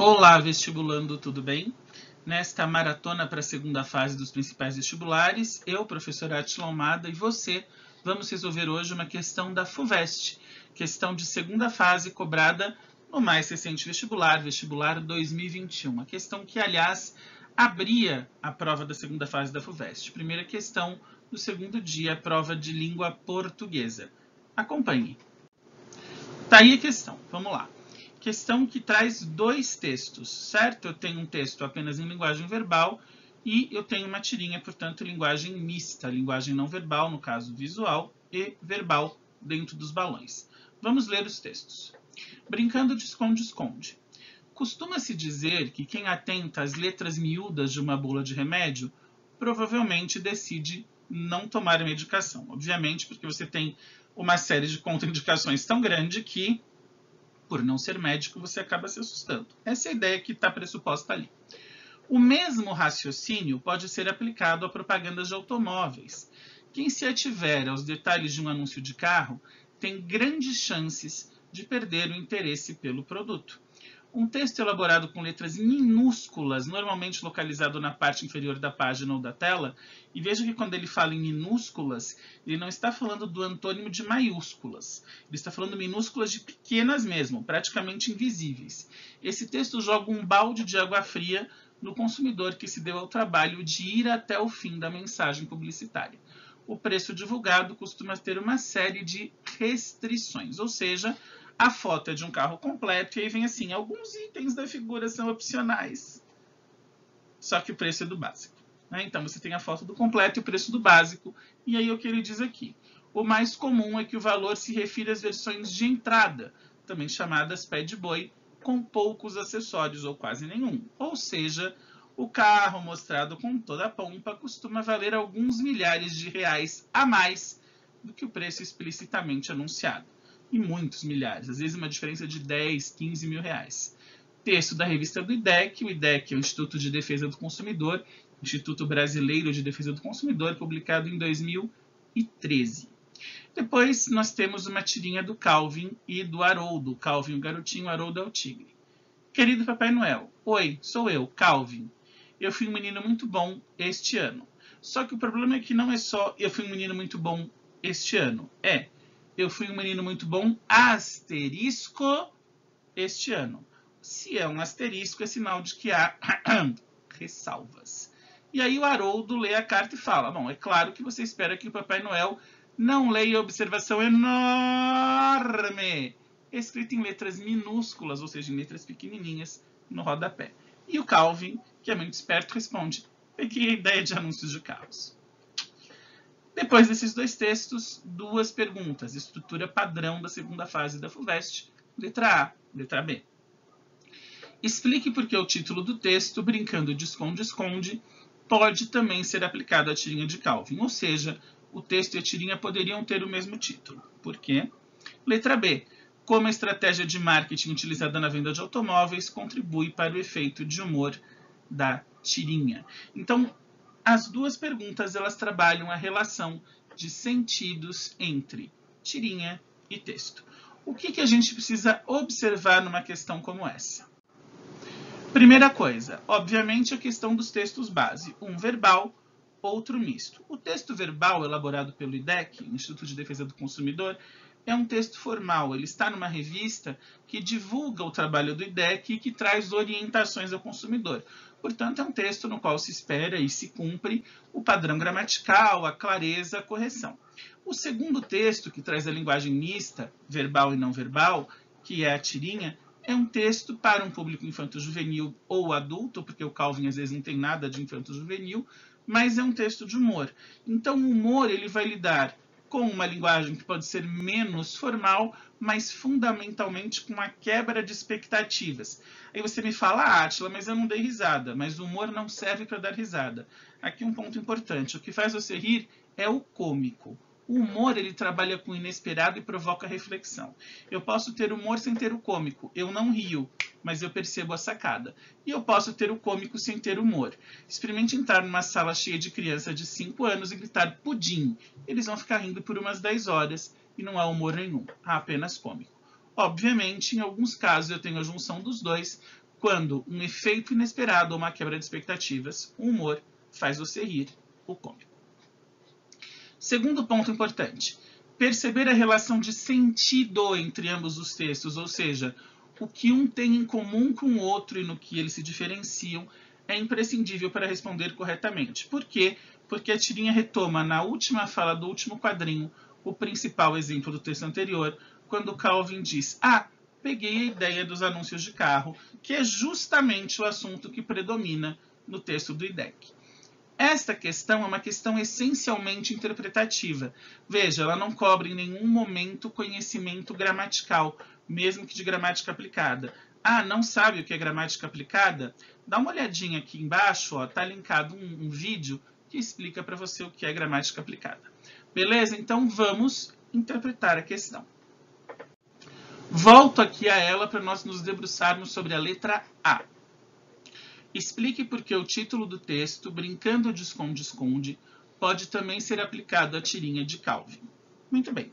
Olá, vestibulando, tudo bem? Nesta maratona para a segunda fase dos principais vestibulares, eu, professor Átila Almada, e você vamos resolver hoje uma questão da FUVEST, questão de segunda fase cobrada no mais recente vestibular, vestibular 2021. Uma questão que, aliás, abria a prova da segunda fase da FUVEST. Primeira questão do segundo dia, prova de língua portuguesa. Acompanhe. Tá aí a questão, vamos lá. Questão que traz dois textos, certo? Eu tenho um texto apenas em linguagem verbal e eu tenho uma tirinha, portanto, linguagem mista, linguagem não verbal, no caso visual, e verbal dentro dos balões. Vamos ler os textos. Brincando de esconde-esconde. Costuma-se dizer que quem atenta às letras miúdas de uma bula de remédio provavelmente decide não tomar a medicação. Obviamente, porque você tem uma série de contraindicações tão grande que, por não ser médico, você acaba se assustando. Essa é a ideia que está pressuposta ali. O mesmo raciocínio pode ser aplicado a propagandas de automóveis. Quem se ativer aos detalhes de um anúncio de carro tem grandes chances de perder o interesse pelo produto. Um texto elaborado com letras minúsculas, normalmente localizado na parte inferior da página ou da tela, e veja que quando ele fala em minúsculas, ele não está falando do antônimo de maiúsculas, ele está falando minúsculas de pequenas mesmo, praticamente invisíveis. Esse texto joga um balde de água fria no consumidor que se deu ao trabalho de ir até o fim da mensagem publicitária. O preço divulgado costuma ter uma série de restrições, ou seja, a foto é de um carro completo e aí vem assim, alguns itens da figura são opcionais, só que o preço é do básico. Então você tem a foto do completo e o preço do básico, e aí é o que ele diz aqui. O mais comum é que o valor se refira às versões de entrada, também chamadas pé de boi, com poucos acessórios ou quase nenhum. Ou seja, o carro mostrado com toda a pompa costuma valer alguns milhares de reais a mais do que o preço explicitamente anunciado. E muitos milhares, às vezes uma diferença de 10, 15 mil reais. Texto da revista do IDEC. O IDEC é o Instituto de Defesa do Consumidor, Instituto Brasileiro de Defesa do Consumidor, publicado em 2013. Depois nós temos uma tirinha do Calvin e do Haroldo. Calvin, o garotinho, Haroldo é o tigre. Querido Papai Noel, oi, sou eu, Calvin. Eu fui um menino muito bom este ano. Só que o problema é que não é só eu fui um menino muito bom este ano. Eu fui um menino muito bom, asterisco, este ano. Se é um asterisco, é sinal de que há ressalvas. E aí o Haroldo lê a carta e fala, bom, é claro que você espera que o Papai Noel não leia a observação enorme, escrita em letras minúsculas, ou seja, em letras pequenininhas, no rodapé. E o Calvin, que é muito esperto, responde, peguei a ideia de anúncios de carros. Depois desses dois textos, duas perguntas. Estrutura padrão da segunda fase da FUVEST. Letra A, letra B. Explique por que o título do texto, Brincando de Esconde-Esconde, pode também ser aplicado à tirinha de Calvin. Ou seja, o texto e a tirinha poderiam ter o mesmo título. Por quê? Letra B. Como a estratégia de marketing utilizada na venda de automóveis contribui para o efeito de humor da tirinha. Então, as duas perguntas elas trabalham a relação de sentidos entre tirinha e texto. O que a gente precisa observar numa questão como essa? Primeira coisa, obviamente a questão dos textos base, um verbal, outro misto. O texto verbal elaborado pelo IDEC, Instituto de Defesa do Consumidor, é um texto formal, ele está numa revista que divulga o trabalho do IDEC e que traz orientações ao consumidor. Portanto, é um texto no qual se espera e se cumpre o padrão gramatical, a clareza, a correção. O segundo texto, que traz a linguagem mista, verbal e não verbal, que é a tirinha, é um texto para um público infanto-juvenil ou adulto, porque o Calvin às vezes não tem nada de infanto-juvenil, mas é um texto de humor. Então, o humor ele vai lidar com uma linguagem que pode ser menos formal, mas fundamentalmente com a quebra de expectativas. Aí você me fala, Átila, mas eu não dei risada, mas o humor não serve para dar risada. Aqui um ponto importante, o que faz você rir é o cômico. O humor ele trabalha com o inesperado e provoca reflexão. Eu posso ter humor sem ter o cômico. Eu não rio, mas eu percebo a sacada. E eu posso ter o cômico sem ter humor. Experimente entrar numa sala cheia de crianças de 5 anos e gritar pudim. Eles vão ficar rindo por umas 10 horas e não há humor nenhum. Há apenas cômico. Obviamente, em alguns casos eu tenho a junção dos dois, quando um efeito inesperado ou uma quebra de expectativas, o humor faz você rir, o cômico. Segundo ponto importante, perceber a relação de sentido entre ambos os textos, ou seja, o que um tem em comum com o outro e no que eles se diferenciam, é imprescindível para responder corretamente. Por quê? Porque a tirinha retoma na última fala do último quadrinho o principal exemplo do texto anterior, quando Calvin diz: peguei a ideia dos anúncios de carro, que é justamente o assunto que predomina no texto do IDEC. Esta questão é uma questão essencialmente interpretativa. Veja, ela não cobre em nenhum momento conhecimento gramatical, mesmo que de gramática aplicada. Não sabe o que é gramática aplicada? Dá uma olhadinha aqui embaixo, está linkado um vídeo que explica para você o que é gramática aplicada. Beleza? Então vamos interpretar a questão. Volto aqui a ela para nós nos debruçarmos sobre a letra A. Explique por que o título do texto, Brincando de Esconde-Esconde, pode também ser aplicado à tirinha de Calvin. Muito bem.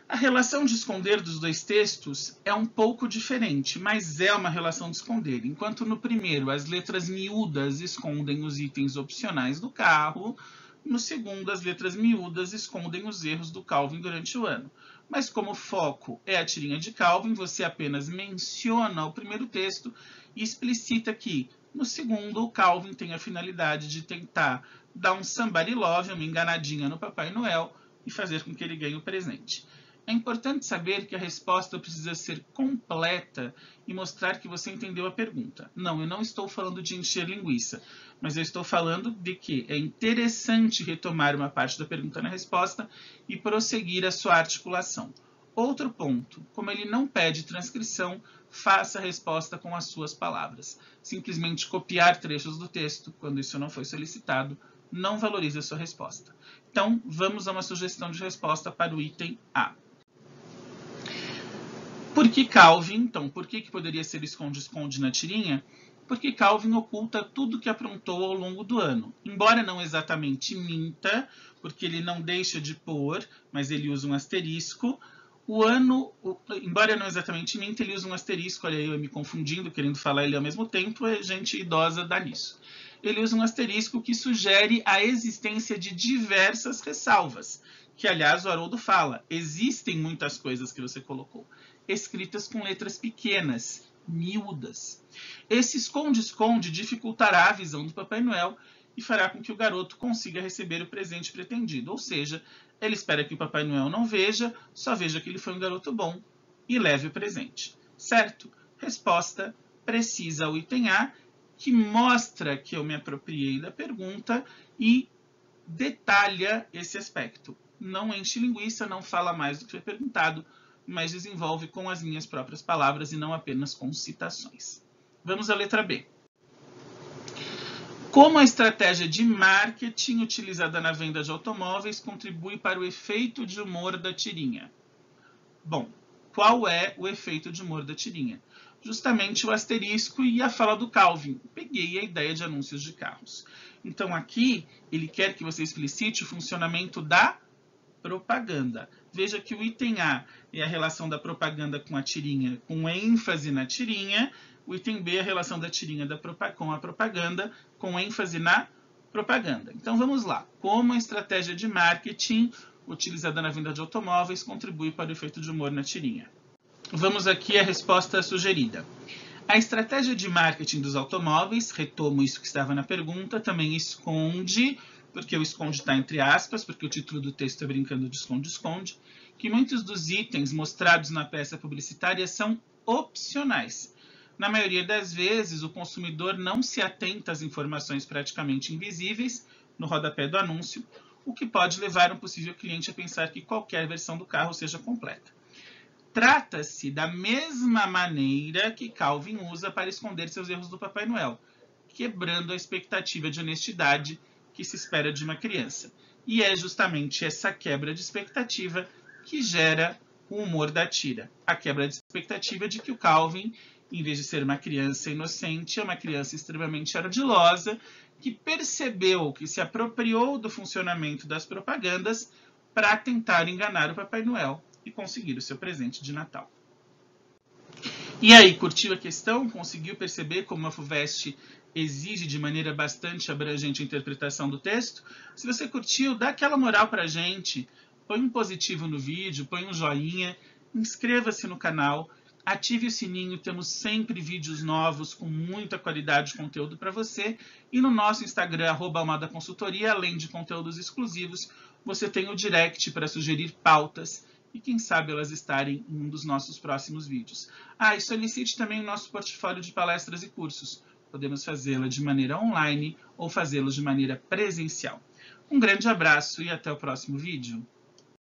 A relação de esconder dos dois textos é um pouco diferente, mas é uma relação de esconder. Enquanto no primeiro as letras miúdas escondem os itens opcionais do carro, no segundo as letras miúdas escondem os erros do Calvin durante o ano. Mas como o foco é a tirinha de Calvin, você apenas menciona o primeiro texto e explicita que, no segundo, o Calvin tem a finalidade de tentar dar um somebody love, uma enganadinha no Papai Noel, e fazer com que ele ganhe o presente. É importante saber que a resposta precisa ser completa e mostrar que você entendeu a pergunta. Não, eu não estou falando de encher linguiça, mas eu estou falando de que é interessante retomar uma parte da pergunta na resposta e prosseguir a sua articulação. Outro ponto, como ele não pede transcrição, faça a resposta com as suas palavras. Simplesmente copiar trechos do texto, quando isso não foi solicitado, não valoriza a sua resposta. Então, vamos a uma sugestão de resposta para o item A. Por que Calvin? Então, por que poderia ser esconde-esconde na tirinha? Porque Calvin oculta tudo que aprontou ao longo do ano. Embora não exatamente minta, porque ele não deixa de pôr, mas ele usa um asterisco. Embora não exatamente minta, ele usa um asterisco, olha aí eu me confundindo, querendo falar ele ao mesmo tempo, é gente idosa dá nisso. Ele usa um asterisco que sugere a existência de diversas ressalvas, que aliás o Haroldo fala, existem muitas coisas que você colocou, escritas com letras pequenas, miúdas. Esse esconde-esconde dificultará a visão do Papai Noel e fará com que o garoto consiga receber o presente pretendido, ou seja, ele espera que o Papai Noel não veja, só veja que ele foi um garoto bom e leve o presente. Certo? Resposta precisa ao item A, que mostra que eu me apropriei da pergunta e detalha esse aspecto. Não enche linguiça, não fala mais do que foi perguntado, mas desenvolve com as minhas próprias palavras e não apenas com citações. Vamos à letra B. Como a estratégia de marketing utilizada na venda de automóveis contribui para o efeito de humor da tirinha? Bom, qual é o efeito de humor da tirinha? Justamente o asterisco e a fala do Calvin. Peguei a ideia de anúncios de carros. Então aqui ele quer que você explicite o funcionamento da propaganda. Veja que o item A é a relação da propaganda com a tirinha, com ênfase na tirinha. O item B é a relação da tirinha com a propaganda, com ênfase na propaganda. Então vamos lá. Como a estratégia de marketing utilizada na venda de automóveis contribui para o efeito de humor na tirinha? Vamos aqui à resposta sugerida. A estratégia de marketing dos automóveis, retomo isso que estava na pergunta, também esconde, porque o esconde está entre aspas, porque o título do texto é Brincando de Esconde-Esconde, que muitos dos itens mostrados na peça publicitária são opcionais. Na maioria das vezes, o consumidor não se atenta às informações praticamente invisíveis no rodapé do anúncio, o que pode levar um possível cliente a pensar que qualquer versão do carro seja completa. Trata-se da mesma maneira que Calvin usa para esconder seus erros do Papai Noel, quebrando a expectativa de honestidade que se espera de uma criança. E é justamente essa quebra de expectativa que gera o humor da tira. A quebra de expectativa de que o Calvin, em vez de ser uma criança inocente, é uma criança extremamente ardilosa, que percebeu, que se apropriou do funcionamento das propagandas para tentar enganar o Papai Noel e conseguir o seu presente de Natal. E aí, curtiu a questão? Conseguiu perceber como a FUVEST exige de maneira bastante abrangente a interpretação do texto? Se você curtiu, dá aquela moral pra gente, põe um positivo no vídeo, põe um joinha, inscreva-se no canal, ative o sininho, temos sempre vídeos novos com muita qualidade de conteúdo para você. E no nosso Instagram, @almadaconsultoria, além de conteúdos exclusivos, você tem o direct para sugerir pautas e quem sabe elas estarem em um dos nossos próximos vídeos. E solicite também o nosso portfólio de palestras e cursos. Podemos fazê-la de maneira online ou fazê-los de maneira presencial. Um grande abraço e até o próximo vídeo.